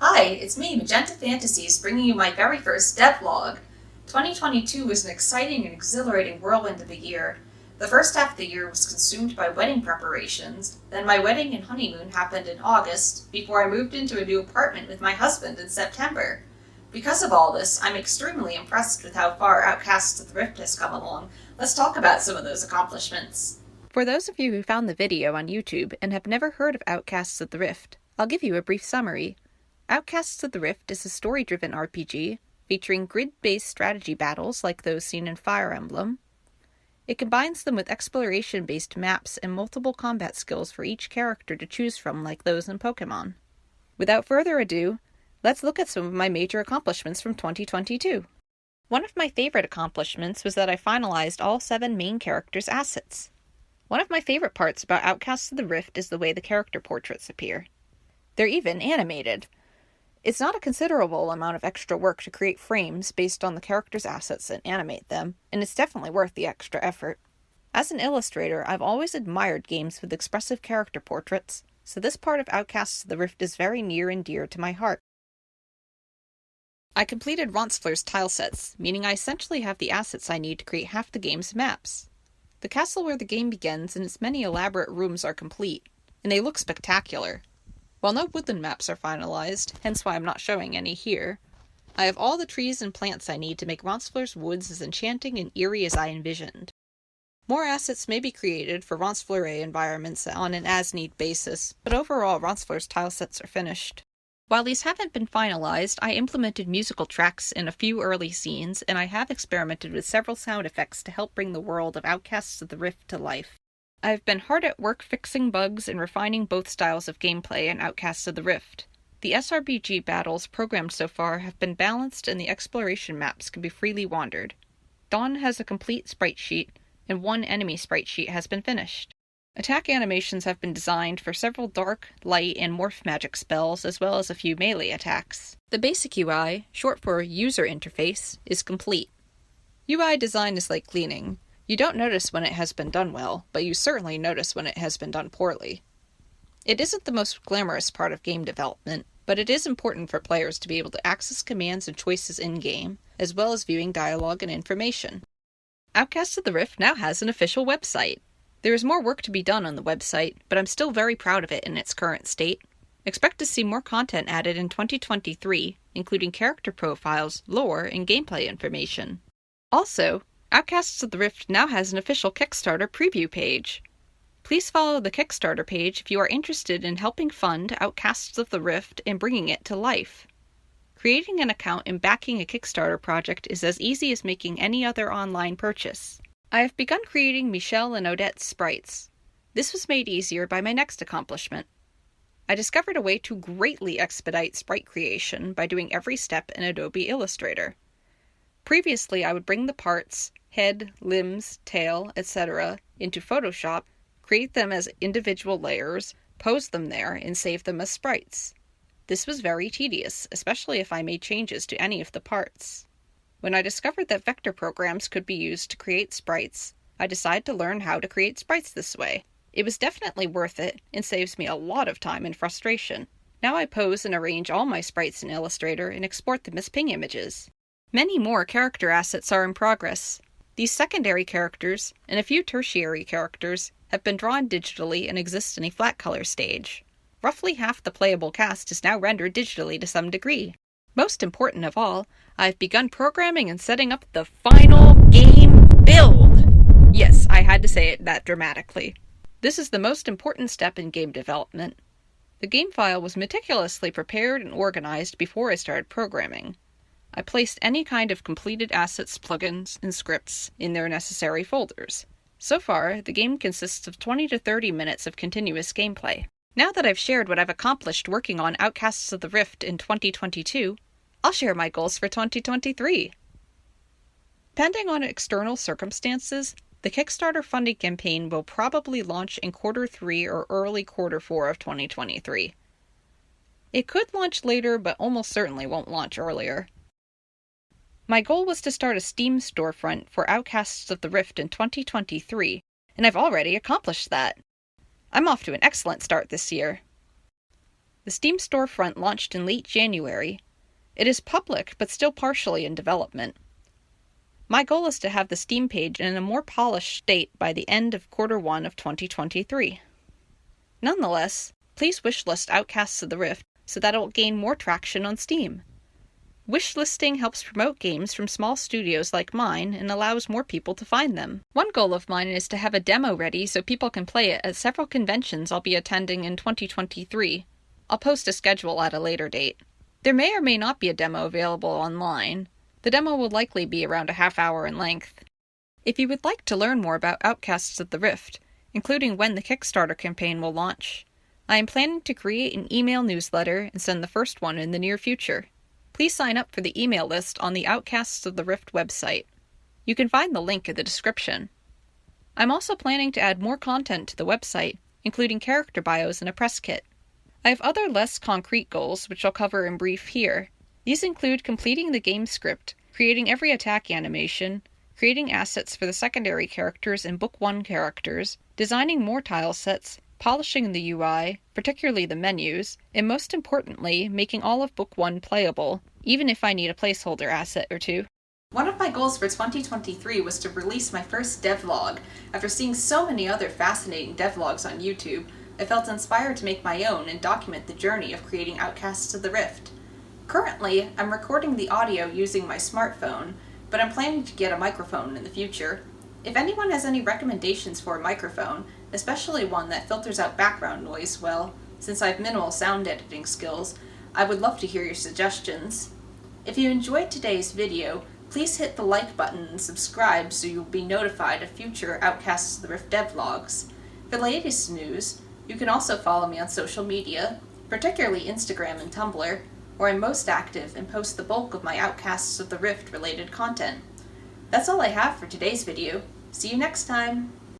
Hi, it's me, Magenta Fantasies, bringing you my very first devlog. 2022 was an exciting and exhilarating whirlwind of a year. The first half of the year was consumed by wedding preparations, then my wedding and honeymoon happened in August, before I moved into a new apartment with my husband in September. Because of all this, I'm extremely impressed with how far Outcasts of the Rift has come along. Let's talk about some of those accomplishments. For those of you who found the video on YouTube and have never heard of Outcasts of the Rift, I'll give you a brief summary. Outcasts of the Rift is a story-driven RPG featuring grid-based strategy battles like those seen in Fire Emblem. It combines them with exploration-based maps and multiple combat skills for each character to choose from like those in Pokemon. Without further ado, let's look at some of my major accomplishments from 2022. One of my favorite accomplishments was that I finalized all 7 main characters' assets. One of my favorite parts about Outcasts of the Rift is the way the character portraits appear. They're even animated. It's not a considerable amount of extra work to create frames based on the character's assets and animate them, and it's definitely worth the extra effort. As an illustrator, I've always admired games with expressive character portraits, so this part of Outcasts of the Rift is very near and dear to my heart. I completed Ronslur's tile sets, meaning I essentially have the assets I need to create half the game's maps. The castle where the game begins and its many elaborate rooms are complete, and they look spectacular. While no woodland maps are finalized, hence why I'm not showing any here, I have all the trees and plants I need to make Ronslur's woods as enchanting and eerie as I envisioned. More assets may be created for Ronslure environments on an as-need basis, but overall Ronslur's tile sets are finished. While these haven't been finalized, I implemented musical tracks in a few early scenes, and I have experimented with several sound effects to help bring the world of Outcasts of the Rift to life. I've been hard at work fixing bugs and refining both styles of gameplay in Outcasts of the Rift. The SRPG battles programmed so far have been balanced and the exploration maps can be freely wandered. Dawn has a complete sprite sheet, and one enemy sprite sheet has been finished. Attack animations have been designed for several dark, light, and morph magic spells, as well as a few melee attacks. The basic UI, short for user interface, is complete. UI design is like cleaning. You don't notice when it has been done well, but you certainly notice when it has been done poorly. It isn't the most glamorous part of game development, but it is important for players to be able to access commands and choices in-game, as well as viewing dialogue and information. Outcasts of the Rift now has an official website. There is more work to be done on the website, but I'm still very proud of it in its current state. Expect to see more content added in 2023, including character profiles, lore, and gameplay information. Also, Outcasts of the Rift now has an official Kickstarter preview page. Please follow the Kickstarter page if you are interested in helping fund Outcasts of the Rift and bringing it to life. Creating an account and backing a Kickstarter project is as easy as making any other online purchase. I have begun creating Michelle and Odette's sprites. This was made easier by my next accomplishment. I discovered a way to greatly expedite sprite creation by doing every step in Adobe Illustrator. Previously, I would bring the parts, head, limbs, tail, etc., into Photoshop, create them as individual layers, pose them there, and save them as sprites. This was very tedious, especially if I made changes to any of the parts. When I discovered that vector programs could be used to create sprites, I decided to learn how to create sprites this way. It was definitely worth it, and saves me a lot of time and frustration. Now I pose and arrange all my sprites in Illustrator and export them as ping images. Many more character assets are in progress. These secondary characters, and a few tertiary characters, have been drawn digitally and exist in a flat color stage. Roughly half the playable cast is now rendered digitally to some degree. Most important of all, I've begun programming and setting up the final game build! Yes, I had to say it that dramatically. This is the most important step in game development. The game file was meticulously prepared and organized before I started programming. I placed any kind of completed assets, plugins, and scripts in their necessary folders. So far, the game consists of 20 to 30 minutes of continuous gameplay. Now that I've shared what I've accomplished working on Outcasts of the Rift in 2022, I'll share my goals for 2023. Depending on external circumstances, the Kickstarter funding campaign will probably launch in Q3 or early Q4 of 2023. It could launch later, but almost certainly won't launch earlier. My goal was to start a Steam storefront for Outcasts of the Rift in 2023, and I've already accomplished that. I'm off to an excellent start this year. The Steam storefront launched in late January. It is public, but still partially in development. My goal is to have the Steam page in a more polished state by the end of Q1 of 2023. Nonetheless, please wishlist Outcasts of the Rift so that it will gain more traction on Steam. Wishlisting helps promote games from small studios like mine and allows more people to find them. One goal of mine is to have a demo ready so people can play it at several conventions I'll be attending in 2023. I'll post a schedule at a later date. There may or may not be a demo available online. The demo will likely be around a half hour in length. If you would like to learn more about Outcasts of the Rift, including when the Kickstarter campaign will launch, I am planning to create an email newsletter and send the first one in the near future. Please sign up for the email list on the Outcasts of the Rift website. You can find the link in the description. I'm also planning to add more content to the website, including character bios and a press kit. I have other less concrete goals, which I'll cover in brief here. These include completing the game script, creating every attack animation, creating assets for the secondary characters and Book 1 characters, designing more tile sets, polishing the UI, particularly the menus, and most importantly, making all of Book 1 playable, even if I need a placeholder asset or two. One of my goals for 2023 was to release my first devlog. After seeing so many other fascinating devlogs on YouTube, I felt inspired to make my own and document the journey of creating Outcasts of the Rift. Currently, I'm recording the audio using my smartphone, but I'm planning to get a microphone in the future. If anyone has any recommendations for a microphone, especially one that filters out background noise well, since I have minimal sound editing skills, I would love to hear your suggestions. If you enjoyed today's video, please hit the like button and subscribe so you'll be notified of future Outcasts of the Rift devlogs. For the latest news, you can also follow me on social media, particularly Instagram and Tumblr, where I'm most active and post the bulk of my Outcasts of the Rift related content. That's all I have for today's video. See you next time!